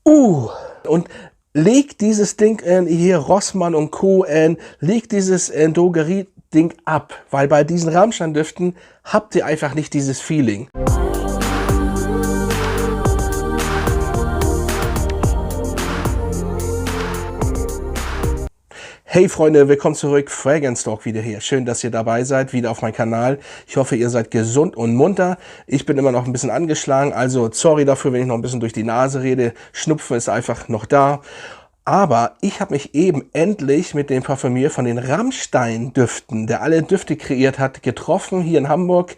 Und leg dieses Ding hier, Rossmann und Co. Leg dieses Drogerie-Ding ab, weil bei diesen Rammstein-Düften habt ihr einfach nicht dieses Feeling. Hey Freunde, willkommen zurück, Fragrance Talk wieder hier. Schön, dass ihr dabei seid, wieder auf meinem Kanal. Ich hoffe, ihr seid gesund und munter. Ich bin immer noch ein bisschen angeschlagen, also sorry dafür, wenn ich noch ein bisschen durch die Nase rede. Schnupfen ist einfach noch da. Aber ich habe mich eben endlich mit dem Parfümier von den Rammstein-Düften, der alle Düfte kreiert hat, getroffen hier in Hamburg.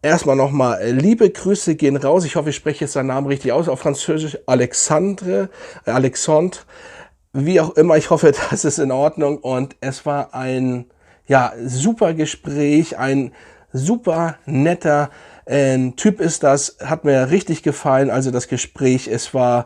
Erstmal nochmal liebe Grüße gehen raus. Ich hoffe, ich spreche jetzt seinen Namen richtig aus, auf Französisch. Alexandre. Wie auch immer, ich hoffe, das ist in Ordnung. Und es war ein super Gespräch, ein super netter Typ ist das, hat mir richtig gefallen. Also das Gespräch, es war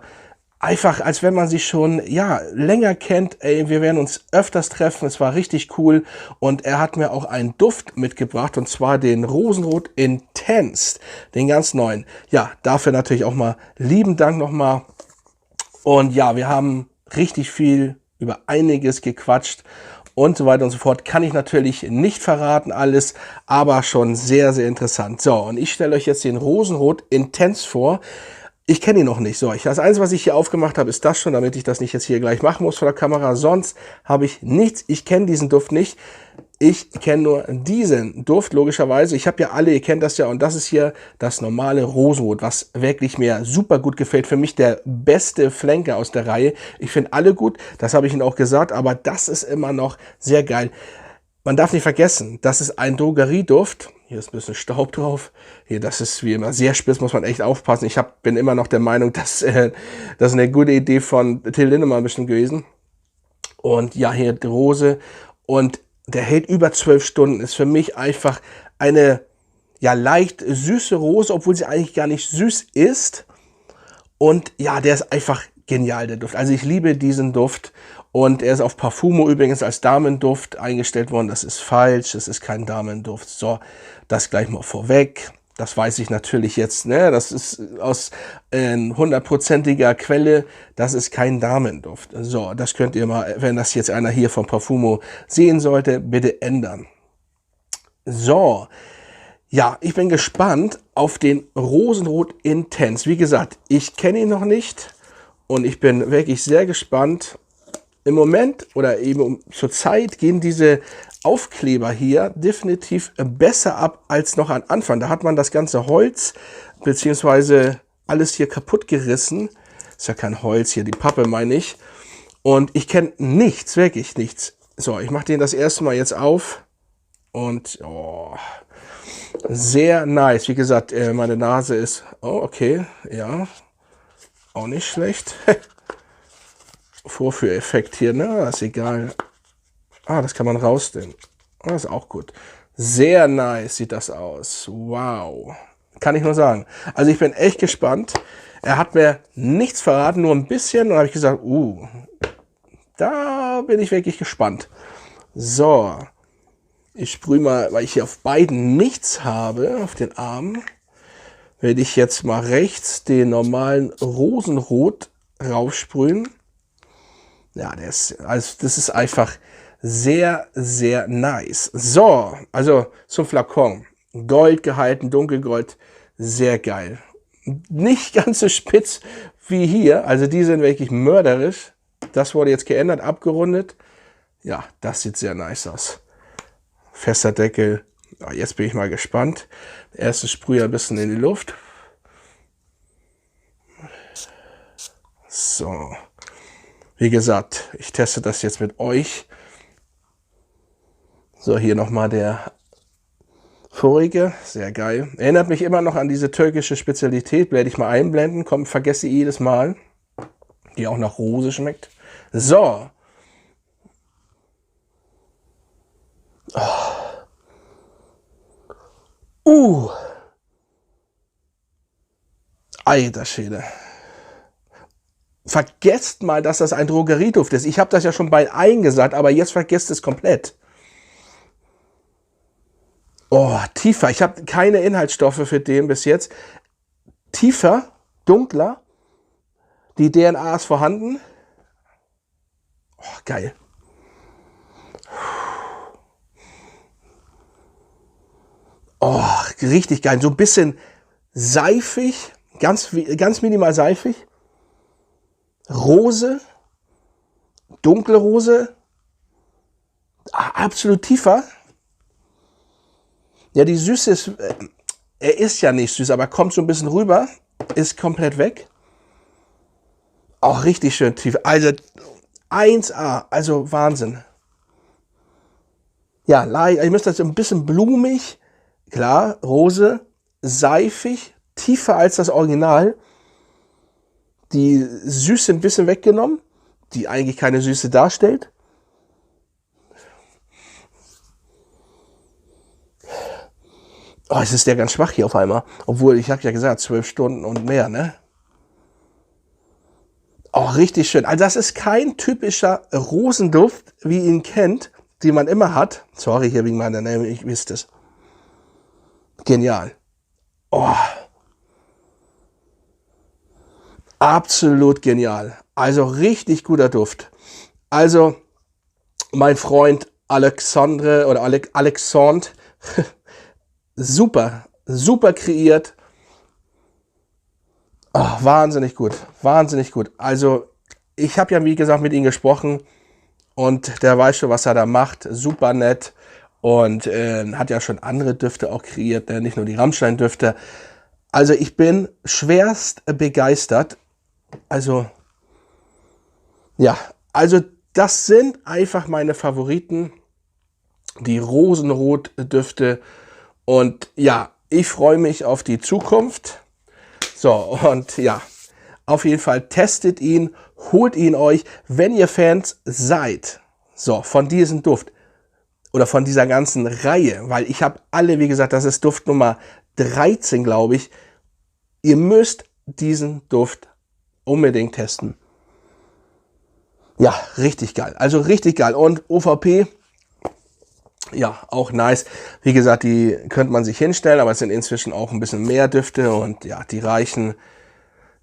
einfach, als wenn man sich schon länger kennt. Ey, wir werden uns öfters treffen, es war richtig cool. Und er hat mir auch einen Duft mitgebracht, und zwar den Rosenrot Intense, den ganz neuen. Ja, dafür natürlich auch mal lieben Dank nochmal. Und ja, wir haben richtig viel über einiges gequatscht und so weiter und so fort. Kann ich natürlich nicht verraten alles, aber schon sehr, sehr interessant. So, und ich stelle euch jetzt den Rosenrot Intense vor. Ich kenne ihn noch nicht. So, das Einzige, was ich hier aufgemacht habe, ist das schon, damit ich das nicht jetzt hier gleich machen muss vor der Kamera. Sonst habe ich nichts. Ich kenne diesen Duft nicht. Ich kenne nur diesen Duft, logischerweise. Ich habe ja alle, ihr kennt das ja, und das ist hier das normale Rosenrot, was wirklich mir super gut gefällt. Für mich der beste Flanker aus der Reihe. Ich finde alle gut, das habe ich Ihnen auch gesagt, aber das ist immer noch sehr geil. Man darf nicht vergessen, das ist ein Drogerieduft. Hier ist ein bisschen Staub drauf. Hier, das ist wie immer sehr spitz, muss man echt aufpassen. Ich bin immer noch der Meinung, dass das eine gute Idee von Till Lindemann bestimmt gewesen. Und ja, hier die Rose. Und der hält über 12 Stunden. Ist für mich einfach eine leicht süße Rose, obwohl sie eigentlich gar nicht süß ist. Und ja, der ist einfach genial, der Duft. Also ich liebe diesen Duft. Und er ist auf Parfumo übrigens als Damenduft eingestellt worden. Das ist falsch, das ist kein Damenduft. So, das gleich mal vorweg. Das weiß ich natürlich jetzt, ne? Das ist aus 100%iger Quelle. Das ist kein Damenduft. So, das könnt ihr mal, wenn das jetzt einer hier von Parfumo sehen sollte, bitte ändern. So, ja, ich bin gespannt auf den Rosenrot Intense. Wie gesagt, ich kenne ihn noch nicht und ich bin wirklich sehr gespannt. Im Moment oder eben zur Zeit gehen diese Aufkleber hier definitiv besser ab als noch am Anfang. Da hat man das ganze Holz beziehungsweise alles hier kaputt gerissen. Ist ja kein Holz hier, die Pappe meine ich. Und ich kenne nichts, wirklich nichts. So, ich mache den das erste Mal jetzt auf. Und sehr nice. Wie gesagt, meine Nase ist... Oh, okay, ja. Auch nicht schlecht. Vorführeffekt hier, ne? Ist egal. Ah, das kann man rausnehmen. Das ist auch gut. Sehr nice sieht das aus. Wow. Kann ich nur sagen. Also ich bin echt gespannt. Er hat mir nichts verraten, nur ein bisschen. Und habe ich gesagt, da bin ich wirklich gespannt. So. Ich sprühe mal, weil ich hier auf beiden nichts habe, auf den Armen, werde ich jetzt mal rechts den normalen Rosenrot raufsprühen. Ja, das ist einfach sehr, sehr nice. So, also zum Flakon. Gold gehalten, dunkelgold, sehr geil. Nicht ganz so spitz wie hier, also die sind wirklich mörderisch. Das wurde jetzt geändert, abgerundet. Ja, das sieht sehr nice aus. Fester Deckel. Ja, jetzt bin ich mal gespannt. Der erste Sprüher ein bisschen in die Luft. So. Wie gesagt, ich teste das jetzt mit euch. So, hier nochmal der vorige. Sehr geil. Erinnert mich immer noch an diese türkische Spezialität. Werde ich mal einblenden. Kommt, vergesse ich jedes Mal. Die auch nach Rose schmeckt. So. Alter Schwede. Vergesst mal, dass das ein Drogerieduft ist. Ich habe das ja schon bei allen gesagt, aber jetzt vergesst es komplett. Oh, tiefer. Ich habe keine Inhaltsstoffe für den bis jetzt. Tiefer, dunkler. Die DNA ist vorhanden. Oh, geil. Oh, richtig geil. So ein bisschen seifig, ganz minimal seifig. Rose, dunkle Rose, absolut tiefer. Ja, die Süße ist, er ist ja nicht süß, aber kommt so ein bisschen rüber, ist komplett weg. Auch richtig schön tief. Also 1A, also Wahnsinn. Ja, ihr müsst das ein bisschen blumig, klar, Rose, seifig, tiefer als das Original. Die Süße ein bisschen weggenommen, die eigentlich keine Süße darstellt. Oh, es ist der ganz schwach hier auf einmal. Obwohl, ich habe ja gesagt, 12 Stunden und mehr, ne? Oh, richtig schön. Also das ist kein typischer Rosenduft, wie ihr ihn kennt, den man immer hat. Sorry hier wegen meiner Name, ich wisst es. Genial. Oh. Absolut genial. Also richtig guter Duft. Also mein Freund Alexandre oder Alexandre, super, super kreiert. Oh, wahnsinnig gut, wahnsinnig gut. Also ich habe ja wie gesagt mit ihm gesprochen und der weiß schon, was er da macht. Super nett und hat ja schon andere Düfte auch kreiert, nicht nur die Rammstein-Düfte. Also ich bin schwerst begeistert. Also ja, also das sind einfach meine Favoriten, die Rosenrot-Düfte. Und ja, ich freue mich auf die Zukunft. So, und ja, auf jeden Fall testet ihn, holt ihn euch, wenn ihr Fans seid, so, von diesem Duft oder von dieser ganzen Reihe, weil ich habe alle, wie gesagt, das ist Duft Nummer 13, glaube ich. Ihr müsst diesen Duft unbedingt testen. Ja, richtig geil, also richtig geil. Und OVP, ja, auch nice. Wie gesagt, die könnte man sich hinstellen, aber es sind inzwischen auch ein bisschen mehr Düfte und ja, die reichen.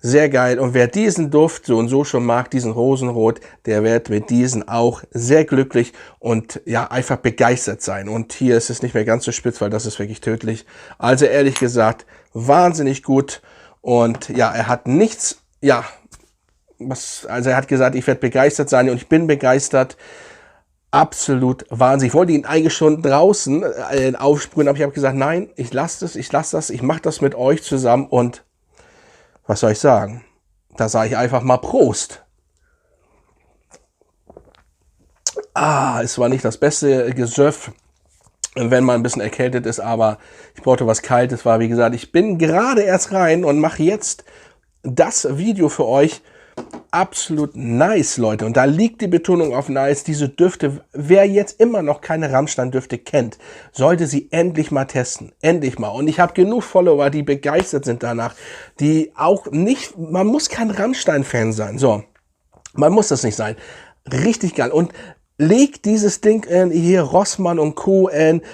Sehr geil. Und wer diesen Duft so und so schon mag, diesen Rosenrot, der wird mit diesen auch sehr glücklich und ja, einfach begeistert sein. Und hier ist es nicht mehr ganz so spitz, weil das ist wirklich tödlich. Also ehrlich gesagt, wahnsinnig gut. Und ja, er hat nichts, ja, also er hat gesagt, ich werde begeistert sein und ich bin begeistert. Absolut Wahnsinn. Ich wollte ihn eigentlich schon draußen aufsprühen, aber ich habe gesagt, nein, ich lasse das, ich mache das mit euch zusammen und was soll ich sagen? Da sage ich einfach mal Prost. Es war nicht das beste Gesöff, wenn man ein bisschen erkältet ist, aber ich brauchte was Kaltes. War wie gesagt, ich bin gerade erst rein und mache jetzt das Video für euch. Absolut nice, Leute. Und da liegt die Betonung auf nice. Diese Düfte, wer jetzt immer noch keine Rammstein-Düfte kennt, sollte sie endlich mal testen. Endlich mal. Und ich habe genug Follower, die begeistert sind danach. Die auch nicht, man muss kein Rammstein-Fan sein. So, man muss das nicht sein. Richtig geil. Und legt dieses Ding hier, Rossmann und Co.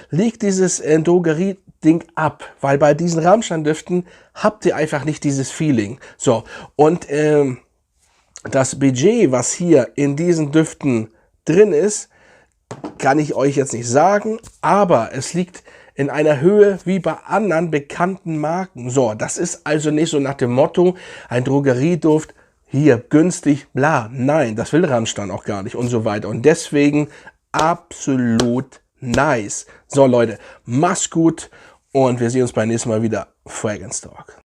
Legt dieses Drogerie-Ding ab. Weil bei diesen Rammstein-Düften habt ihr einfach nicht dieses Feeling. So, und das Budget, was hier in diesen Düften drin ist, kann ich euch jetzt nicht sagen, aber es liegt in einer Höhe wie bei anderen bekannten Marken. So, das ist also nicht so nach dem Motto, ein Drogerieduft, hier günstig, bla. Nein, das will Rammstein auch gar nicht und so weiter. Und deswegen absolut nice. So Leute, macht's gut und wir sehen uns beim nächsten Mal wieder. Fragrance Talk.